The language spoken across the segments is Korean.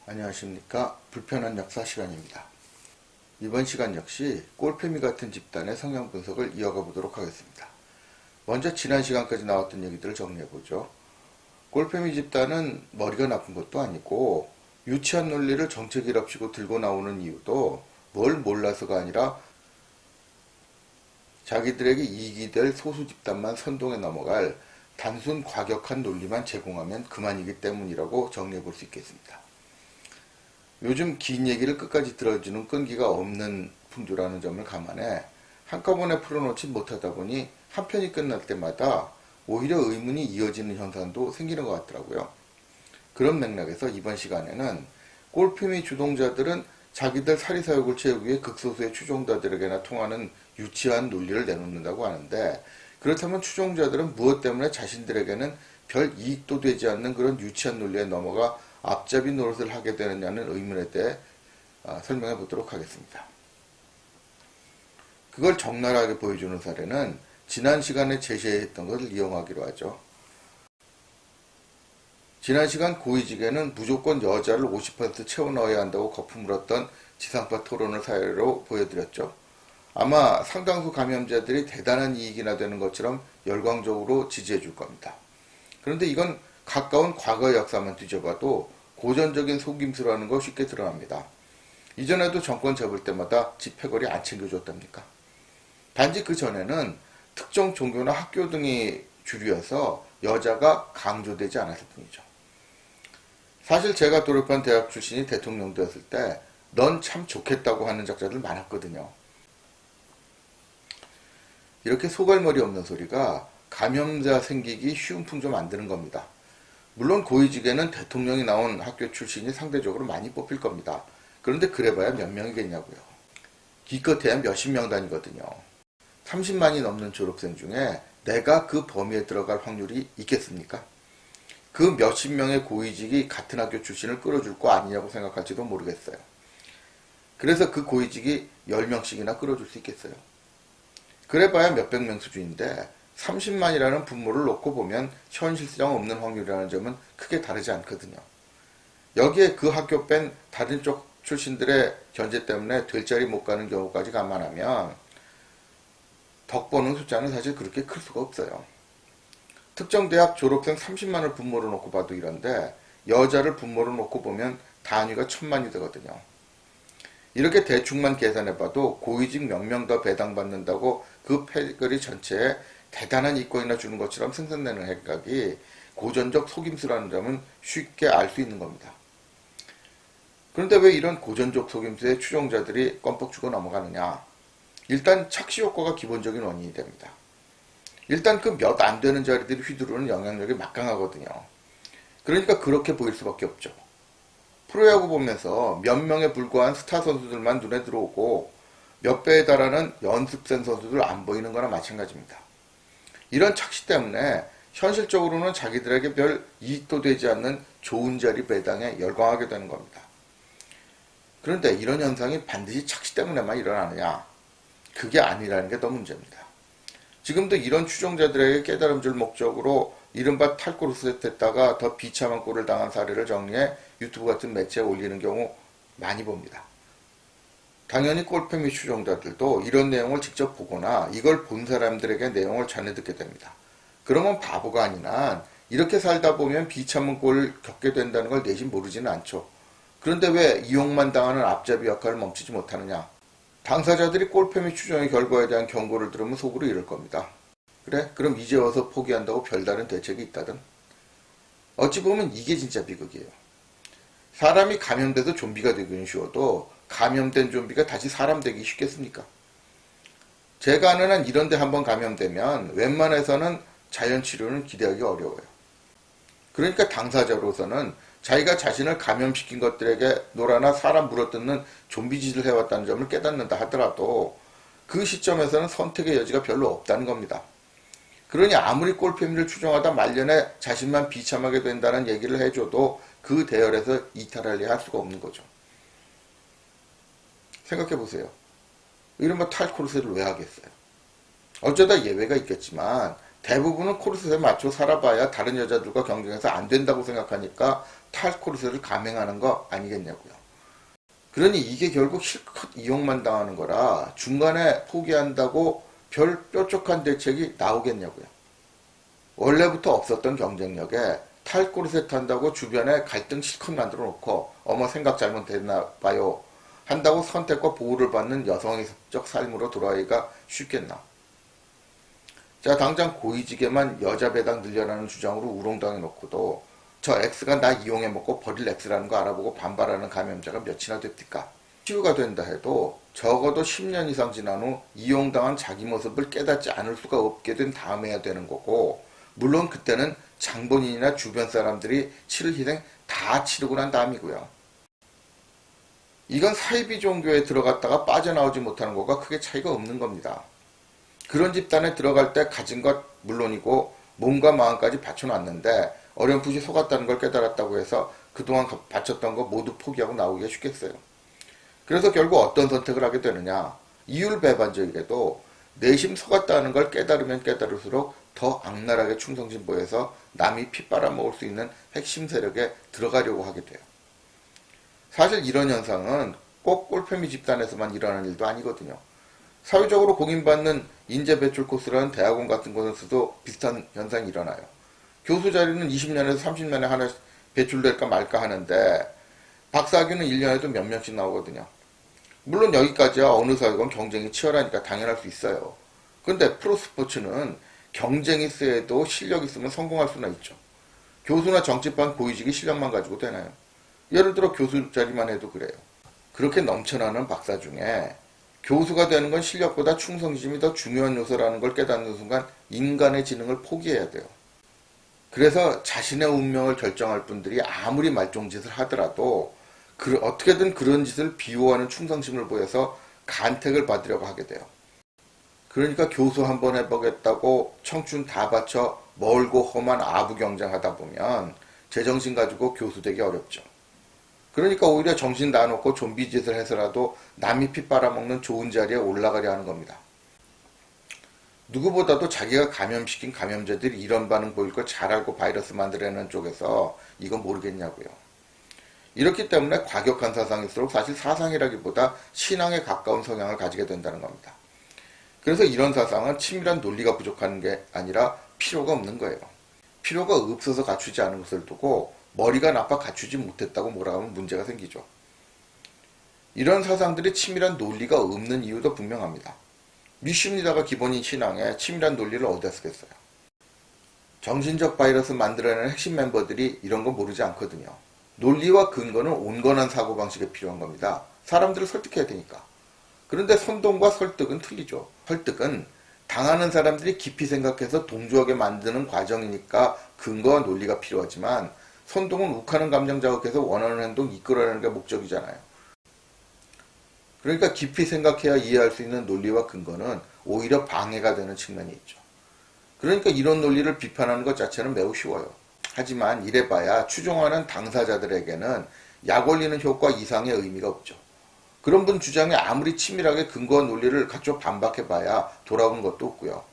안녕하십니까. 불편한 역사 시간입니다. 이번 시간 역시 꼴패미 같은 집단의 성향 분석을 이어가 보도록 하겠습니다. 먼저 지난 시간까지 나왔던 얘기들을 정리해보죠. 꼴패미 집단은 머리가 나쁜 것도 아니고 유치한 논리를 정체기랍시고 들고 나오는 이유도 뭘 몰라서가 아니라 자기들에게 이익이 될 소수 집단만 선동해 넘어갈 단순 과격한 논리만 제공하면 그만이기 때문이라고 정리해볼 수 있겠습니다. 요즘 긴 얘기를 끝까지 들어주는 끈기가 없는 풍조라는 점을 감안해 한꺼번에 풀어놓지 못하다 보니 한 편이 끝날 때마다 오히려 의문이 이어지는 현상도 생기는 것 같더라고요. 그런 맥락에서 이번 시간에는 꼴패미 주동자들은 자기들 사리사욕을 채우기 위해 극소수의 추종자들에게나 통하는 유치한 논리를 내놓는다고 하는데, 그렇다면 추종자들은 무엇 때문에 자신들에게는 별 이익도 되지 않는 그런 유치한 논리에 넘어가 앞잡이 노릇을 하게 되느냐는 의문에 대해 설명해 보도록 하겠습니다. 그걸 적나라하게 보여주는 사례는 지난 시간에 제시했던 것을 이용하기로 하죠. 지난 시간 고위직에는 무조건 여자를 50% 채워 넣어야 한다고 거품 물었던 지상파 토론을 사례로 보여드렸죠. 아마 상당수 감염자들이 대단한 이익이나 되는 것처럼 열광적으로 지지해 줄 겁니다. 그런데 이건 가까운 과거 역사만 뒤져봐도 고전적인 속임수라는 거 쉽게 드러납니다. 이전에도 정권 잡을 때마다 집회거리 안 챙겨줬답니까? 단지 그 전에는 특정 종교나 학교 등이 주류여서 여자가 강조되지 않았을 뿐이죠. 사실 제가 졸업한 대학 출신이 대통령 되었을 때 넌 참 좋겠다고 하는 작자들 많았거든요. 이렇게 소갈머리 없는 소리가 감염자 생기기 쉬운 풍조 만드는 겁니다. 물론 고위직에는 대통령이 나온 학교 출신이 상대적으로 많이 뽑힐 겁니다. 그런데 그래봐야 몇 명이겠냐고요. 기껏해야 몇십 명 단위거든요. 30만이 넘는 졸업생 중에 내가 그 범위에 들어갈 확률이 있겠습니까? 그 몇십 명의 고위직이 같은 학교 출신을 끌어줄 거 아니냐고 생각할지도 모르겠어요. 그래서 그 고위직이 10명씩이나 끌어줄 수 있겠어요. 그래봐야 몇백 명 수준인데 30만이라는 분모를 놓고 보면 현실성 없는 확률이라는 점은 크게 다르지 않거든요. 여기에 그 학교 뺀 다른 쪽 출신들의 견제 때문에 될 자리 못 가는 경우까지 감안하면 덕보는 숫자는 사실 그렇게 클 수가 없어요. 특정 대학 졸업생 30만을 분모로 놓고 봐도 이런데 여자를 분모로 놓고 보면 단위가 1000만이 되거든요. 이렇게 대충만 계산해봐도 고위직 몇 명 더 배당받는다고 그 패거리 전체에 대단한 이권이나 주는 것처럼 생산되는 행각이 고전적 속임수라는 점은 쉽게 알 수 있는 겁니다. 그런데 왜 이런 고전적 속임수에 추종자들이 껌뻑 주고 넘어가느냐? 일단 착시 효과가 기본적인 원인이 됩니다. 일단 그 몇 안 되는 자리들이 휘두르는 영향력이 막강하거든요. 그러니까 그렇게 보일 수밖에 없죠. 프로야구 보면서 몇 명에 불과한 스타 선수들만 눈에 들어오고 몇 배에 달하는 연습생 선수들 안 보이는 거나 마찬가지입니다. 이런 착시 때문에 현실적으로는 자기들에게 별 이익도 되지 않는 좋은 자리 배당에 열광하게 되는 겁니다. 그런데 이런 현상이 반드시 착시 때문에만 일어나느냐? 그게 아니라는 게 더 문제입니다. 지금도 이런 추종자들에게 깨달음 줄 목적으로 이른바 탈골을 했다가 더 비참한 꼴을 당한 사례를 정리해 유튜브 같은 매체에 올리는 경우 많이 봅니다. 당연히 꼴패미 추종자들도 이런 내용을 직접 보거나 이걸 본 사람들에게 내용을 전해 듣게 됩니다. 그러면 바보가 아니나 이렇게 살다 보면 비참한 꼴을 겪게 된다는 걸 내심 모르지는 않죠. 그런데 왜 이용만 당하는 앞잡이 역할을 멈추지 못하느냐? 당사자들이 꼴패미 추종의 결과에 대한 경고를 들으면 속으로 이럴 겁니다. 그래? 그럼 이제 와서 포기한다고 별다른 대책이 있다든? 어찌 보면 이게 진짜 비극이에요. 사람이 감염돼도 좀비가 되기는 쉬워도 감염된 좀비가 다시 사람 되기 쉽겠습니까? 제가 아는 한 이런 데 한번 감염되면 웬만해서는 자연치료는 기대하기 어려워요. 그러니까 당사자로서는 자기가 자신을 감염시킨 것들에게 노라나 사람 물어뜯는 좀비 짓을 해왔다는 점을 깨닫는다 하더라도 그 시점에서는 선택의 여지가 별로 없다는 겁니다. 그러니 아무리 꼴패미를 추종하다 말년에 자신만 비참하게 된다는 얘기를 해줘도 그 대열에서 이탈하려 할 수가 없는 거죠. 생각해보세요. 이른바 탈코르세를 왜 하겠어요? 어쩌다 예외가 있겠지만 대부분은 코르셋에 맞춰 살아봐야 다른 여자들과 경쟁해서 안 된다고 생각하니까 탈코르셋을 감행하는 거 아니겠냐고요. 그러니 이게 결국 실컷 이용만 당하는 거라 중간에 포기한다고 별 뾰족한 대책이 나오겠냐고요. 원래부터 없었던 경쟁력에 탈코르셋 한다고 주변에 갈등 실컷 만들어 놓고 어머 생각 잘못됐나 봐요 한다고 선택과 보호를 받는 여성의적 삶으로 돌아가기가 쉽겠나. 자, 당장 고위직에만 여자 배당 늘려라는 주장으로 우롱당해 놓고도 저 X가 나 이용해 먹고 버릴 X라는 거 알아보고 반발하는 감염자가 몇이나 됩니까? 치유가 된다 해도 적어도 10년 이상 지난 후 이용당한 자기 모습을 깨닫지 않을 수가 없게 된 다음에야 되는 거고, 물론 그때는 장본인이나 주변 사람들이 치를 희생 다 치르고 난 다음이고요. 이건 사이비 종교에 들어갔다가 빠져나오지 못하는 것과 크게 차이가 없는 겁니다. 그런 집단에 들어갈 때 가진 것 물론이고 몸과 마음까지 바쳐놨는데 어렴풋이 속았다는 걸 깨달았다고 해서 그동안 바쳤던 거 모두 포기하고 나오기가 쉽겠어요. 그래서 결국 어떤 선택을 하게 되느냐. 이율배반적이게도 내심 속았다는 걸 깨달으면 깨달을수록 더 악랄하게 충성심 보여서 남이 피 빨아먹을 수 있는 핵심 세력에 들어가려고 하게 돼요. 사실 이런 현상은 꼭 꼴패미 집단에서만 일어나는 일도 아니거든요. 사회적으로 공인받는 인재 배출 코스라는 대학원 같은 곳에서도 비슷한 현상이 일어나요. 교수 자리는 20년에서 30년에 하나 배출될까 말까 하는데 박사학위는 1년에도 몇 명씩 나오거든요. 물론 여기까지야 어느 사회건 경쟁이 치열하니까 당연할 수 있어요. 그런데 프로스포츠는 경쟁이 세도 실력 있으면 성공할 수나 있죠. 교수나 정치반 고위직이 실력만 가지고 되나요? 예를 들어 교수 자리만 해도 그래요. 그렇게 넘쳐나는 박사 중에 교수가 되는 건 실력보다 충성심이 더 중요한 요소라는 걸 깨닫는 순간 인간의 지능을 포기해야 돼요. 그래서 자신의 운명을 결정할 분들이 아무리 말종짓을 하더라도 어떻게든 그런 짓을 비호하는 충성심을 보여서 간택을 받으려고 하게 돼요. 그러니까 교수 한번 해보겠다고 청춘 다 바쳐 멀고 험한 아부 경쟁하다 보면 제정신 가지고 교수 되기 어렵죠. 그러니까 오히려 정신 놔놓고 좀비 짓을 해서라도 남이 피 빨아먹는 좋은 자리에 올라가려 하는 겁니다. 누구보다도 자기가 감염시킨 감염자들이 이런 반응 보일 걸 잘 알고 바이러스 만들어내는 쪽에서 이건 모르겠냐고요. 이렇기 때문에 과격한 사상일수록 사실 사상이라기보다 신앙에 가까운 성향을 가지게 된다는 겁니다. 그래서 이런 사상은 치밀한 논리가 부족한 게 아니라 필요가 없는 거예요. 필요가 없어서 갖추지 않은 것을 두고 머리가 나빠 갖추지 못했다고 뭐라 하면 문제가 생기죠. 이런 사상들이 치밀한 논리가 없는 이유도 분명합니다. 믿습니다가 기본인 신앙에 치밀한 논리를 어디다 쓰겠어요. 정신적 바이러스 만들어내는 핵심 멤버들이 이런 거 모르지 않거든요. 논리와 근거는 온건한 사고방식에 필요한 겁니다. 사람들을 설득해야 되니까. 그런데 선동과 설득은 틀리죠. 설득은 당하는 사람들이 깊이 생각해서 동조하게 만드는 과정이니까 근거와 논리가 필요하지만 선동은 욱하는 감정 자극해서 원하는 행동 이끌어내는 게 목적이잖아요. 그러니까 깊이 생각해야 이해할 수 있는 논리와 근거는 오히려 방해가 되는 측면이 있죠. 그러니까 이런 논리를 비판하는 것 자체는 매우 쉬워요. 하지만 이래봐야 추종하는 당사자들에게는 약 올리는 효과 이상의 의미가 없죠. 그런 분 주장에 아무리 치밀하게 근거와 논리를 갖춰 반박해봐야 돌아오는 것도 없고요.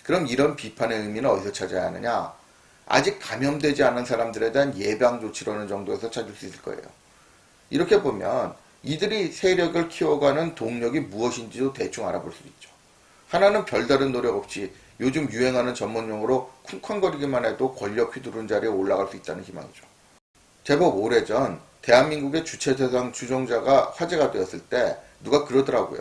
그럼 이런 비판의 의미는 어디서 찾아야 하느냐? 아직 감염되지 않은 사람들에 대한 예방 조치라는 정도에서 찾을 수 있을 거예요. 이렇게 보면 이들이 세력을 키워가는 동력이 무엇인지도 대충 알아볼 수 있죠. 하나는 별다른 노력 없이 요즘 유행하는 전문용어로 쿵쾅거리기만 해도 권력 휘두른 자리에 올라갈 수 있다는 희망이죠. 제법 오래전 대한민국의 주체대상 추종자가 화제가 되었을 때 누가 그러더라고요.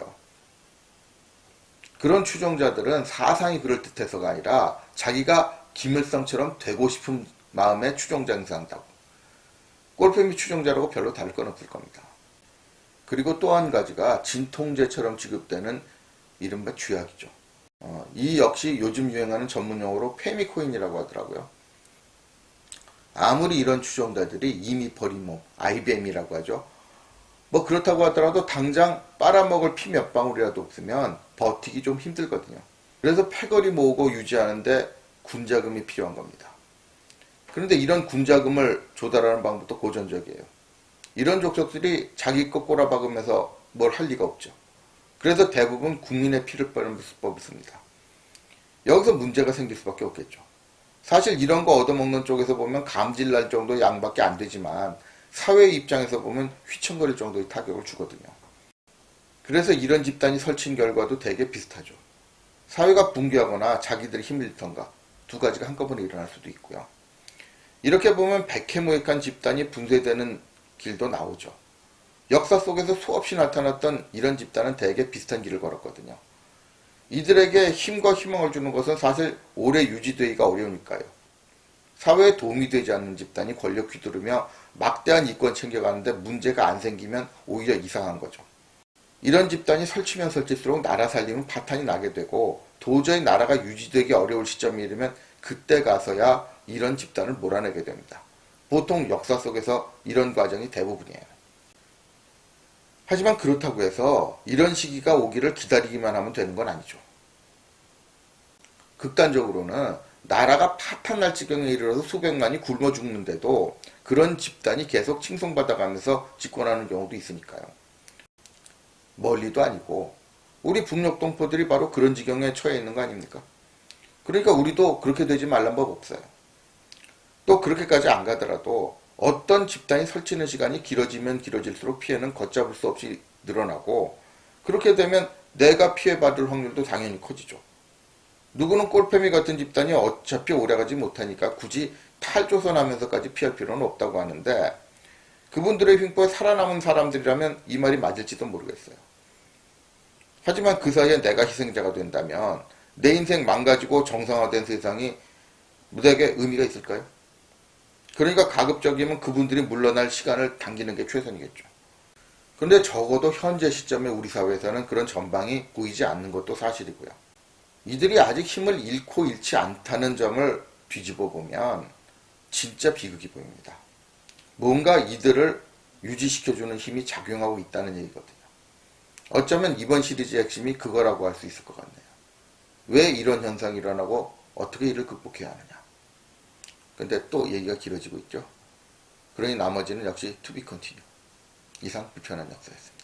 그런 추종자들은 사상이 그럴듯해서가 아니라 자기가 김일성처럼 되고 싶은 마음에 추종자 행사한다고. 꼴패미 추종자라고 별로 다를 건 없을 겁니다. 그리고 또 한 가지가 진통제처럼 취급되는 이른바 쥐약이죠. 이 역시 요즘 유행하는 전문용어로 페미코인이라고 하더라고요. 아무리 이런 추종자들이 이미 버린 몸, IBM이라고 하죠. 뭐 그렇다고 하더라도 당장 빨아먹을 피 몇 방울이라도 없으면 버티기 좀 힘들거든요. 그래서 패거리 모으고 유지하는데 군자금이 필요한 겁니다. 그런데 이런 군자금을 조달하는 방법도 고전적이에요. 이런 족속들이 자기 것 꼬라박으면서 뭘 할 리가 없죠. 그래서 대부분 국민의 피를 빼는 수법을 씁니다. 여기서 문제가 생길 수밖에 없겠죠. 사실 이런 거 얻어먹는 쪽에서 보면 감질날 정도의 양밖에 안 되지만 사회 입장에서 보면 휘청거릴 정도의 타격을 주거든요. 그래서 이런 집단이 설친 결과도 되게 비슷하죠. 사회가 붕괴하거나 자기들이 힘을 잃던가 두 가지가 한꺼번에 일어날 수도 있고요. 이렇게 보면 백해무익한 집단이 분쇄되는 길도 나오죠. 역사 속에서 수없이 나타났던 이런 집단은 대개 비슷한 길을 걸었거든요. 이들에게 힘과 희망을 주는 것은 사실 오래 유지되기가 어려우니까요. 사회에 도움이 되지 않는 집단이 권력 휘두르며 막대한 이권 챙겨가는데 문제가 안 생기면 오히려 이상한 거죠. 이런 집단이 설치면 설칠수록 나라 살림은 파탄이 나게 되고 도저히 나라가 유지되기 어려울 시점이 이르면 그때 가서야 이런 집단을 몰아내게 됩니다. 보통 역사 속에서 이런 과정이 대부분이에요. 하지만 그렇다고 해서 이런 시기가 오기를 기다리기만 하면 되는 건 아니죠. 극단적으로는 나라가 파탄날 지경에 이르러서 수백만이 굶어 죽는데도 그런 집단이 계속 칭송받아가면서 집권하는 경우도 있으니까요. 멀리도 아니고 우리 북녘 동포들이 바로 그런 지경에 처해 있는 거 아닙니까? 그러니까 우리도 그렇게 되지 말란 법 없어요. 또 그렇게까지 안 가더라도 어떤 집단이 설치는 시간이 길어지면 길어질수록 피해는 걷잡을 수 없이 늘어나고 그렇게 되면 내가 피해받을 확률도 당연히 커지죠. 누구는 꼴패미 같은 집단이 어차피 오래가지 못하니까 굳이 탈조선하면서까지 피할 필요는 없다고 하는데 그분들의 횡포에 살아남은 사람들이라면 이 말이 맞을지도 모르겠어요. 하지만 그 사이에 내가 희생자가 된다면 내 인생 망가지고 정상화된 세상이 무대에게 의미가 있을까요? 그러니까 가급적이면 그분들이 물러날 시간을 당기는 게 최선이겠죠. 그런데 적어도 현재 시점에 우리 사회에서는 그런 전방이 보이지 않는 것도 사실이고요. 이들이 아직 힘을 잃고 잃지 않다는 점을 뒤집어 보면 진짜 비극이 보입니다. 뭔가 이들을 유지시켜주는 힘이 작용하고 있다는 얘기거든요. 어쩌면 이번 시리즈의 핵심이 그거라고 할 수 있을 것 같네요. 왜 이런 현상이 일어나고 어떻게 이를 극복해야 하느냐. 근데 또 얘기가 길어지고 있죠. 그러니 나머지는 역시 to be continued. 이상 불편한 역사였습니다.